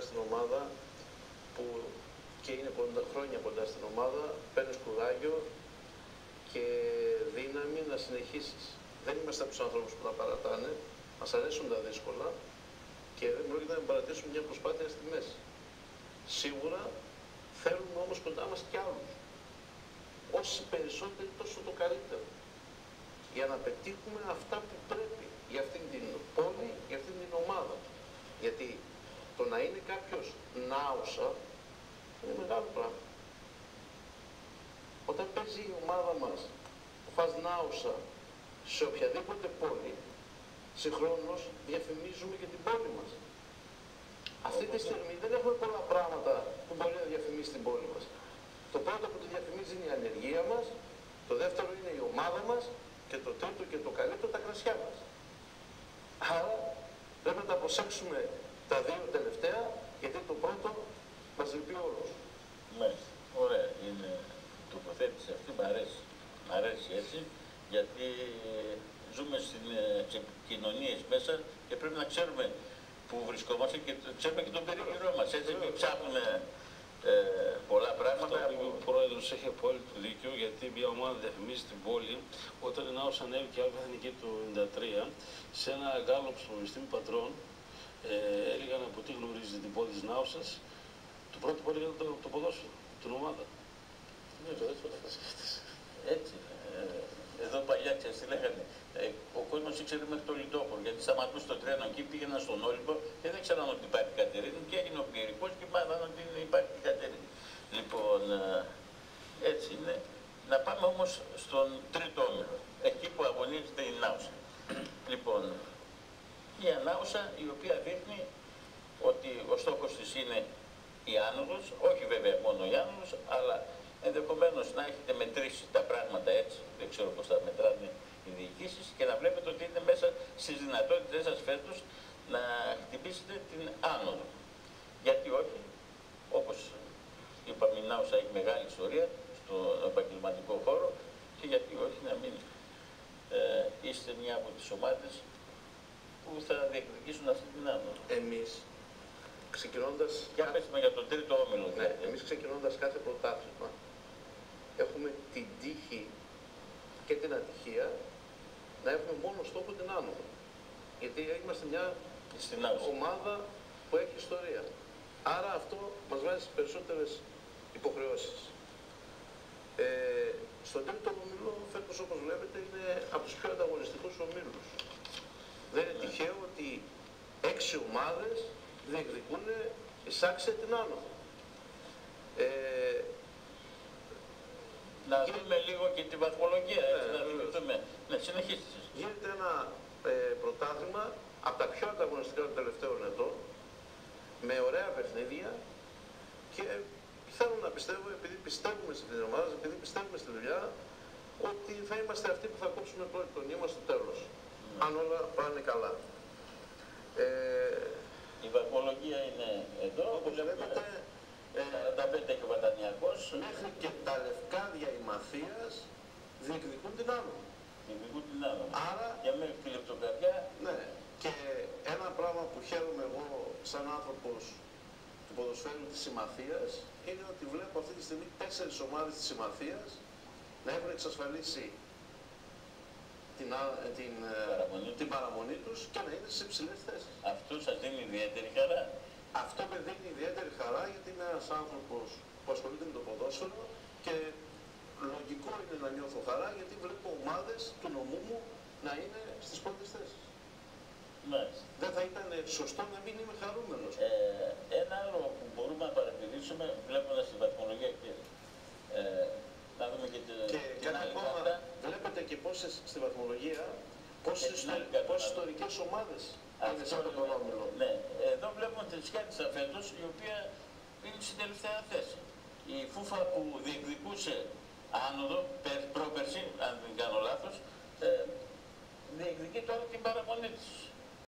στην ομάδα, που και είναι χρόνια κοντά στην ομάδα, παίρνεις κουράγιο και δύναμη να συνεχίσεις. Δεν είμαστε από τους ανθρώπους που τα παρατάνε, μας αρέσουν τα δύσκολα και δεν πρόκειται να παρατήσουμε μια προσπάθεια στη μέση. Σίγουρα θέλουμε όμως κοντά μας κι άλλους. Όσοι περισσότεροι τόσο το καλύτερο. Για να πετύχουμε αυτά που πρέπει για αυτήν την πόλη, για αυτήν την ομάδα. Γιατί το να είναι κάποιος νάουσα είναι μεγάλο πράγμα. Όταν παίζει η ομάδα μας, φας νάουσα σε οποιαδήποτε πόλη, συγχρόνως διαφημίζουμε και την πόλη μας. Αυτή τη στιγμή δεν έχουμε πολλά πράγματα που μπορεί να διαφημίσει την πόλη μας. Το πρώτο που τη διαφημίζει είναι η ανεργία μας, το δεύτερο είναι η ομάδα μας και το τρίτο και το καλύτερο τα κρασιά μας. Άρα πρέπει να τα προσέξουμε τα δύο τελευταία, γιατί το πρώτο μας λυπεί όλους. Μάλιστα. Ωραία. Είναι τοποθέτηση αυτή, μ' αρέσει έτσι, γιατί ζούμε στις κοινωνίες μέσα και πρέπει να ξέρουμε που βρισκόμαστε και ξέρουμε και τον περίγυρό μας. Έτσι, μην ψάχνουμε πολλά πράγματα. Ο πρόεδρος έχει απόλυτο δίκιο, γιατί μια ομάδα διαφημίζει την πόλη. Όταν η Νάουσα ανέβηκε η Εθνική του 1993, σε ένα γκάλωπ στο Πανεπιστήμιο Πατρών, έλεγαν από τι γνωρίζει την πόλη της Νάουσας. Το πρώτο που έλεγαν το ποδόσφαιρο, την ομάδα. Έτσι. Εδώ παλιά ξέρεις τι λέγανε. Ο κόσμος ήξερε μέχρι το Λιτόχωρο, γιατί σταματούσε το τρένο εκεί, πήγαιναν στον Όλυμπο και δεν ξέραν ότι υπάρχει Κατερίνη και έγινε ο Πιερικός και μάθαν ότι υπάρχει Κατερίνη. Λοιπόν, έτσι είναι. Να πάμε όμως στον τρίτο όμιλο, εκεί που αγωνίζεται η Νάουσα. Λοιπόν, η Ανάουσα η οποία δείχνει ότι ο στόχος της είναι η άνοδος, όχι βέβαια μόνο η άνοδος, αλλά ενδεχομένως να έχετε μετρήσει τα πράγματα έτσι, δεν ξέρω πώς θα μετράνε οι διοικήσεις, και να βλέπετε ότι είναι μέσα στις δυνατότητες σας φέτος να χτυπήσετε την άνοδο. Γιατί όχι, όπως είπαμε, η Νάουσα έχει μεγάλη ιστορία στον επαγγελματικό χώρο και γιατί όχι να μην είστε μια από τις ομάδες που θα διεκδικήσουν αυτή την άνοδο. Εμείς, ξεκινώντας... Για πέστε για τον τρίτο όμιλο. Ναι, εμείς ξεκινώντας κάθε πρωτάθλημα, έχουμε την τύχη και την ατυχία να έχουμε μόνο στόχο την άνοδο. Γιατί είμαστε μια ομάδα που έχει ιστορία. Άρα αυτό μας βάζει στις περισσότερες υποχρεώσεις. Στον τρίτο όμιλο, φέτος όπως βλέπετε, είναι από τους πιο ανταγωνιστικούς ομίλους. Δεν είναι τυχαίο ότι 6 ομάδες διεκδικούν εισάξια την άνοδο. Να δούμε λίγο και τη βαθμολογία, να δούμε. Ναι, συνεχίστε. Γίνεται ένα πρωτάθλημα από τα πιο ανταγωνιστικά των τελευταίων ετών, με ωραία παιχνίδια και θέλω να πιστεύω, επειδή πιστεύουμε στην ομάδα, επειδή πιστεύουμε στη δουλειά, ότι θα είμαστε αυτοί που θα κόψουμε πρώτη τον ύμα στο τέλος, αν όλα πάνε καλά. Η βαθμολογία είναι εδώ, όπως βλέπετε, 45 έχει ο Βατανιακός. Μέχρι και τα Λευκάδια η Μαθίας διεκδικούν την άνοδο. Διεκδικούν την άνοδο. Άρα, για μέχρι τη Λεπτοκαρδιά. Ναι. Και ένα πράγμα που χαίρομαι εγώ σαν άνθρωπος του ποδοσφαίρου της Συμμαθίας είναι ότι βλέπω αυτή τη στιγμή 4 ομάδες της Συμμαθίας να έχουν εξασφαλίσει την παραμονή τους και να είναι σε υψηλές θέσεις. Αυτό σας δίνει ιδιαίτερη χαρά. Αυτό με δίνει ιδιαίτερη χαρά, γιατί είμαι ένας άνθρωπος που ασχολείται με το ποδόσφαιρο και λογικό είναι να νιώθω χαρά, γιατί βλέπω ομάδες του νομού μου να είναι στις πρώτες θέσεις. Μάλιστα. Δεν θα ήταν σωστό να μην είμαι χαρούμενος. Ένα άλλο που μπορούμε να παρατηρήσουμε, βλέποντας τη βαθμολογία και να δούμε και την άλλη κάρτα. Βλέπετε και πόσες στη βαθμολογία, πόσες ιστορικές ομάδες είναι σε αυτό το όμιλο. Ναι, εδώ βλέπουμε τη Σκιάτισσα φέτος, η οποία είναι στην τελευταία θέση. Η Φούφα που διεκδικούσε άνοδο, πρόπερση, αν δεν κάνω λάθος, διεκδικεί τώρα την παραμονή της.